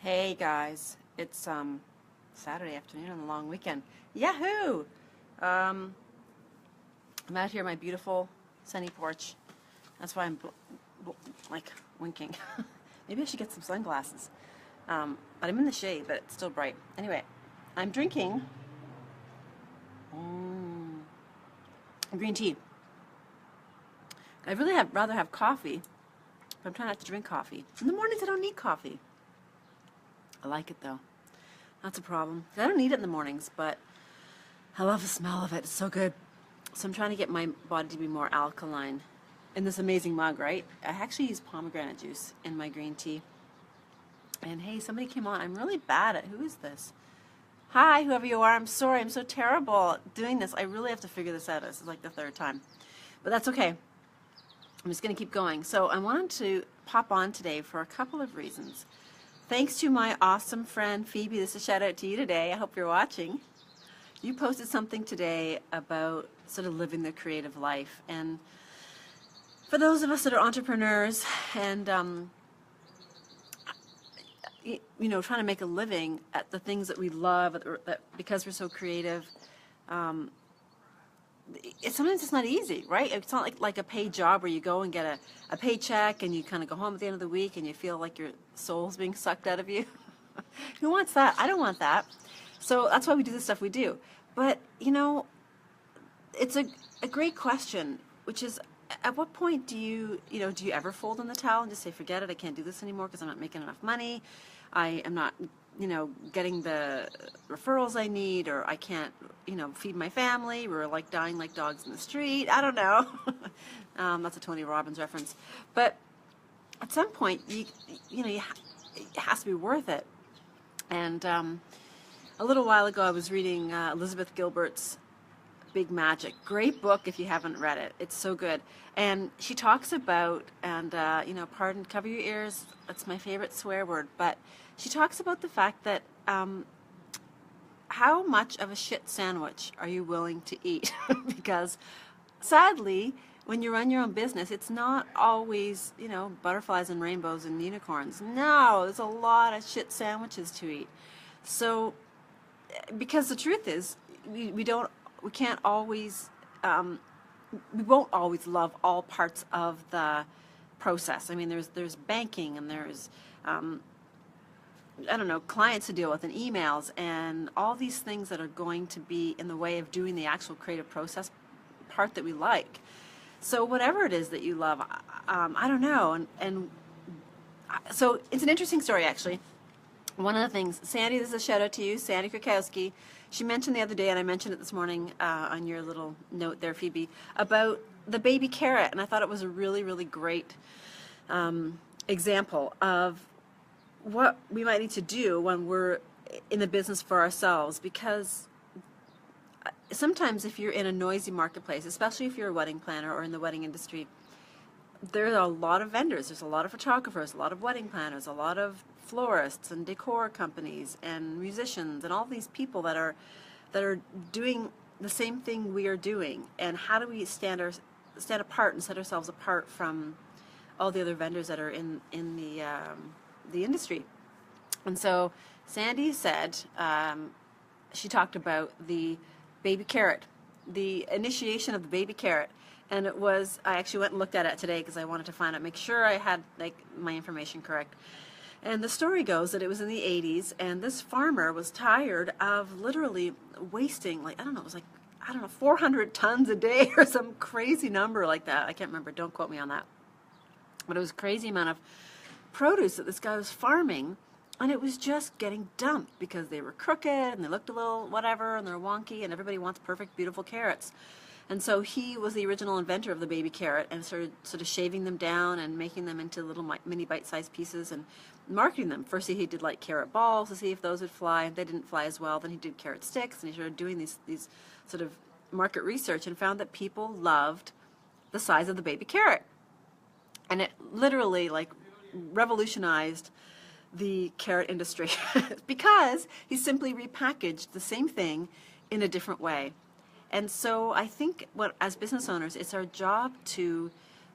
Hey guys, it's Saturday afternoon on the long weekend. Yahoo! I'm out here in my beautiful sunny porch. That's why I'm like winking. Maybe I should get some sunglasses. But I'm in the shade, but it's still bright. Anyway, I'm drinking green tea. I really rather have coffee, but I'm trying not to drink coffee. In the mornings I don't need coffee. I like it though. That's a problem. I don't need it in the mornings, but I love the smell of it. It's so good. So I'm trying to get my body to be more alkaline. In this amazing mug, right? I actually use pomegranate juice in my green tea. And hey, somebody came on. I'm really bad at, who is this? Hi, whoever you are. I'm sorry. I'm so terrible at doing this. I really have to figure this out. This is like the third time. But that's okay. I'm just going to keep going. So I wanted to pop on today for a couple of reasons. Thanks to my awesome friend Phoebe. This is a shout out to you today. I hope you're watching. You posted something today about sort of living the creative life. And for those of us that are entrepreneurs and trying to make a living at the things that we love, that because we're so creative, sometimes it's not easy, right? It's not like a paid job where you go and get a paycheck and you kind of go home at the end of the week and you feel like your soul's being sucked out of you. Who wants that? I don't want that. So that's why we do the stuff we do. But, it's a great question, which is, at what point do you ever fold in the towel and just say, forget it, I can't do this anymore because I'm not making enough money, I am not, getting the referrals I need, or I can't, feed my family, we're like dying like dogs in the street, I don't know. That's a Tony Robbins reference. But at some point, it has to be worth it. And a little while ago, I was reading Lizabeth Gilbert's Big Magic. Great book if you haven't read it. It's so good. And she talks about, and pardon, cover your ears, that's my favorite swear word, but she talks about the fact that how much of a shit sandwich are you willing to eat? Because sadly, when you run your own business, it's not always, butterflies and rainbows and unicorns. No, there's a lot of shit sandwiches to eat. So, because the truth is, we can't always, we won't always love all parts of the process. I mean, there's banking and there's, clients to deal with and emails and all these things that are going to be in the way of doing the actual creative process part that we like. So whatever it is that you love, I don't know. And so it's an interesting story, actually. One of the things, Sandy, this is a shout out to you, Sandy Krakowski. She mentioned the other day, and I mentioned it this morning on your little note there, Phoebe, about the baby carrot. And I thought it was a really, really great example of what we might need to do when we're in the business for ourselves. Because sometimes if you're in a noisy marketplace, especially if you're a wedding planner or in the wedding industry, there are a lot of vendors, there's a lot of photographers, a lot of wedding planners, a lot of florists and decor companies and musicians and all these people that are doing the same thing we are doing. And how do we stand apart and set ourselves apart from all the other vendors that are in the industry? And so Sandy said, she talked about the baby carrot, the initiation of the baby carrot. And it was, I actually went and looked at it today because I wanted to find out, make sure I had my information correct. And the story goes that it was in the 80s, and this farmer was tired of literally wasting, 400 tons a day or some crazy number like that. I can't remember, don't quote me on that. But it was a crazy amount of produce that this guy was farming, and it was just getting dumped because they were crooked and they looked a little whatever and they're wonky, and everybody wants perfect, beautiful carrots. And so he was the original inventor of the baby carrot and started sort of shaving them down and making them into little mini bite-sized pieces and marketing them. First he did like carrot balls to see if those would fly, and they didn't fly as well. Then he did carrot sticks, and he started doing these sort of market research and found that people loved the size of the baby carrot. And it literally revolutionized the carrot industry because he simply repackaged the same thing in a different way. And so I think as business owners, it's our job to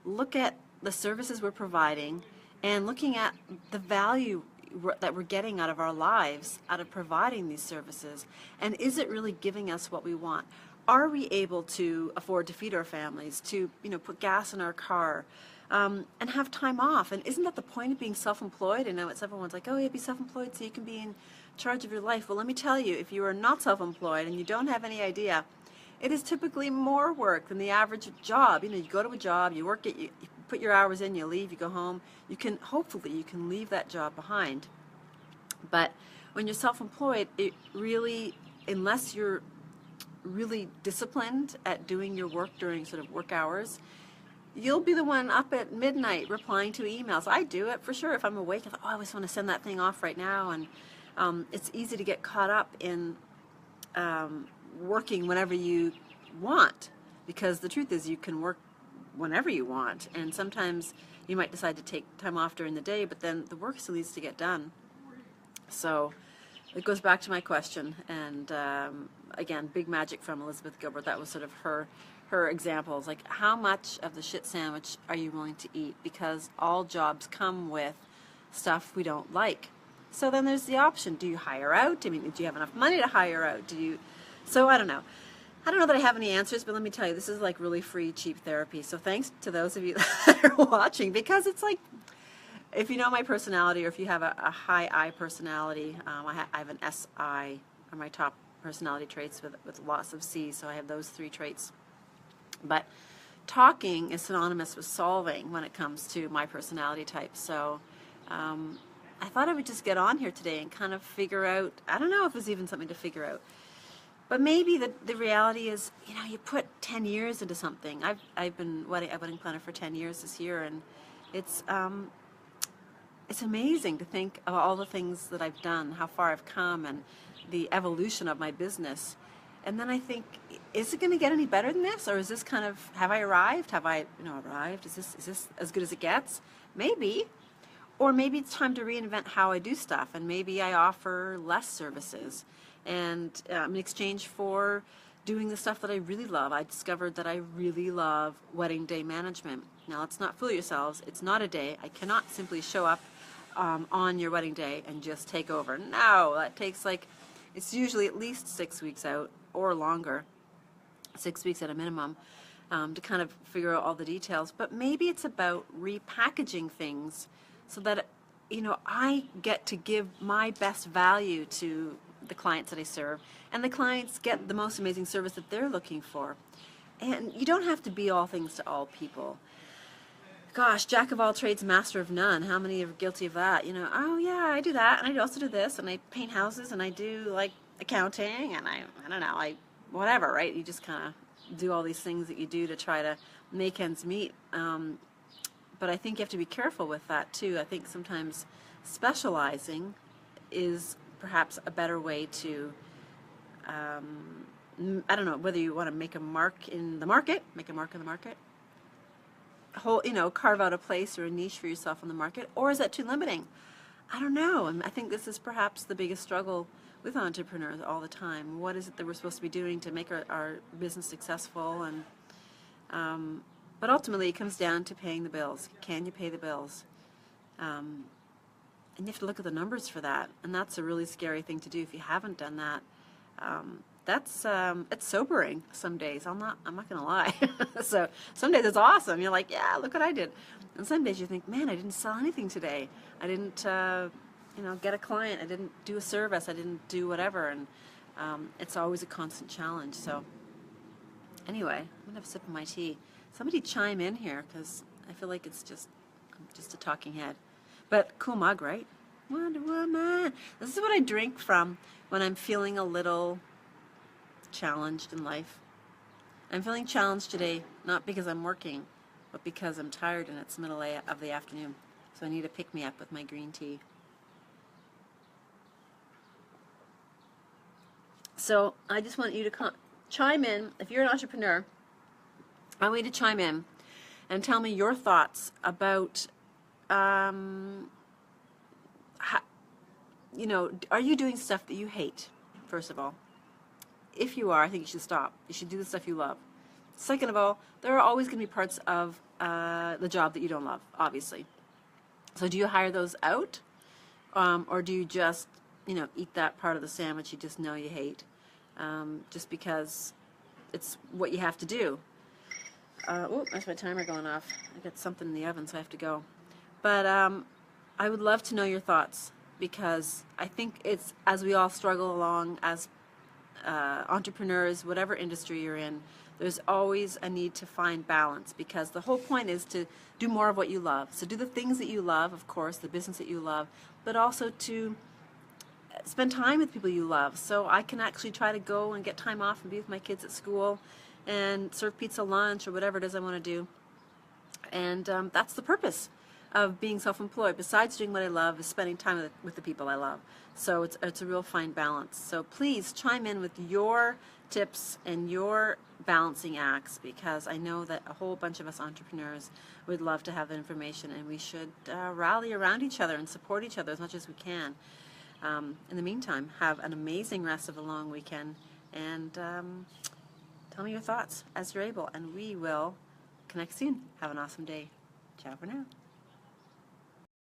look at the services we're providing and looking at the value that we're getting out of our lives, out of providing these services? And is it really giving us what we want? Are we able to afford to feed our families, to, put gas in our car, and have time off? And isn't that the point of being self-employed? And now it's everyone's like, oh, yeah, be self-employed so you can be in charge of your life. Well, let me tell you, if you are not self-employed and you don't have any idea, it is typically more work than the average job. You go to a job, you work it, you put your hours in, you leave, you go home. Hopefully you can leave that job behind. But when you're self-employed, it really, unless you're really disciplined at doing your work during sort of work hours, you'll be the one up at midnight replying to emails. I do it for sure. If I'm awake, I thought, I always want to send that thing off right now. And it's easy to get caught up in working whenever you want, because the truth is you can work whenever you want. And sometimes you might decide to take time off during the day, but then the work still needs to get done. So it goes back to my question. And again, big magic from Lizabeth Gilbert. That was sort of her examples. Like, how much of the shit sandwich are you willing to eat? Because all jobs come with stuff we don't like. So then there's the option. Do you hire out? I mean, do you have enough money to hire out? So I don't know. I don't know that I have any answers, but let me tell you, this is like really free, cheap therapy. So thanks to those of you that are watching, because it's like, if you know my personality, or if you have a high I personality, I have an SI, are my top personality traits, with lots of C's, so I have those 3 traits. But talking is synonymous with solving when it comes to my personality type. So I thought I would just get on here today and kind of figure out, I don't know if there's even something to figure out, but maybe the reality is, you put 10 years into something. I've been a wedding planner for 10 years this year, and it's amazing to think of all the things that I've done, how far I've come, and the evolution of my business. And then I think, is it going to get any better than this? Or is this kind of, have I arrived? Have I, arrived? Is this as good as it gets? Maybe. Or maybe it's time to reinvent how I do stuff, and maybe I offer less services. And in exchange for doing the stuff that I really love, I discovered that I really love wedding day management. Now, let's not fool yourselves. It's not a day. I cannot simply show up on your wedding day and just take over. No, that takes it's usually at least 6 weeks out or longer, 6 weeks at a minimum, to kind of figure out all the details. But maybe it's about repackaging things so that, I get to give my best value to the clients that I serve, and the clients get the most amazing service that they're looking for. And you don't have to be all things to all people. Gosh, jack of all trades, master of none. How many are guilty of that? Oh yeah, I do that, and I also do this, and I paint houses, and I do accounting, and I don't know, whatever, right? You just kind of do all these things that you do to try to make ends meet. But I think you have to be careful with that too. I think sometimes specializing is perhaps a better way to, I don't know, whether you want to make a mark in the market, carve out a place or a niche for yourself in the market, or is that too limiting? I don't know. And I think this is perhaps the biggest struggle with entrepreneurs all the time. What is it that we're supposed to be doing to make our business successful? And but ultimately it comes down to paying the bills. Can you pay the bills? And you have to look at the numbers for that, and that's a really scary thing to do if you haven't done that. It's sobering some days. I'm not gonna lie. So some days it's awesome. You're like, yeah, look what I did. And some days you think, man, I didn't sell anything today. I didn't, get a client. I didn't do a service. I didn't do whatever. And it's always a constant challenge. So anyway, I'm gonna have a sip of my tea. Somebody chime in here, because I feel like I'm just a talking head. But cool mug, right? Wonder Woman. This is what I drink from when I'm feeling a little challenged in life. I'm feeling challenged today, not because I'm working, but because I'm tired and it's middle of the afternoon. So I need to pick me up with my green tea. So I just want you to chime in. If you're an entrepreneur, I want you to chime in and tell me your thoughts about, are you doing stuff that you hate, first of all? If you are, I think you should stop. You should do the stuff you love. Second of all, there are always going to be parts of the job that you don't love, obviously. So do you hire those out? Or do you just, eat that part of the sandwich you just know you hate, just because it's what you have to do? Oh, that's my timer going off. I got something in the oven, so I have to go. But I would love to know your thoughts, because I think it's, as we all struggle along as entrepreneurs, whatever industry you're in, there's always a need to find balance, because the whole point is to do more of what you love. So do the things that you love, of course, the business that you love, but also to spend time with people you love. So I can actually try to go and get time off and be with my kids at school and serve pizza lunch or whatever it is I want to do. And that's the purpose of being self-employed, besides doing what I love, is spending time with the people I love. So it's a real fine balance. So please chime in with your tips and your balancing acts, because I know that a whole bunch of us entrepreneurs would love to have that information, and we should rally around each other and support each other as much as we can. In the meantime, have an amazing rest of the long weekend, and tell me your thoughts as you're able, and we will connect soon. Have an awesome day. Ciao for now.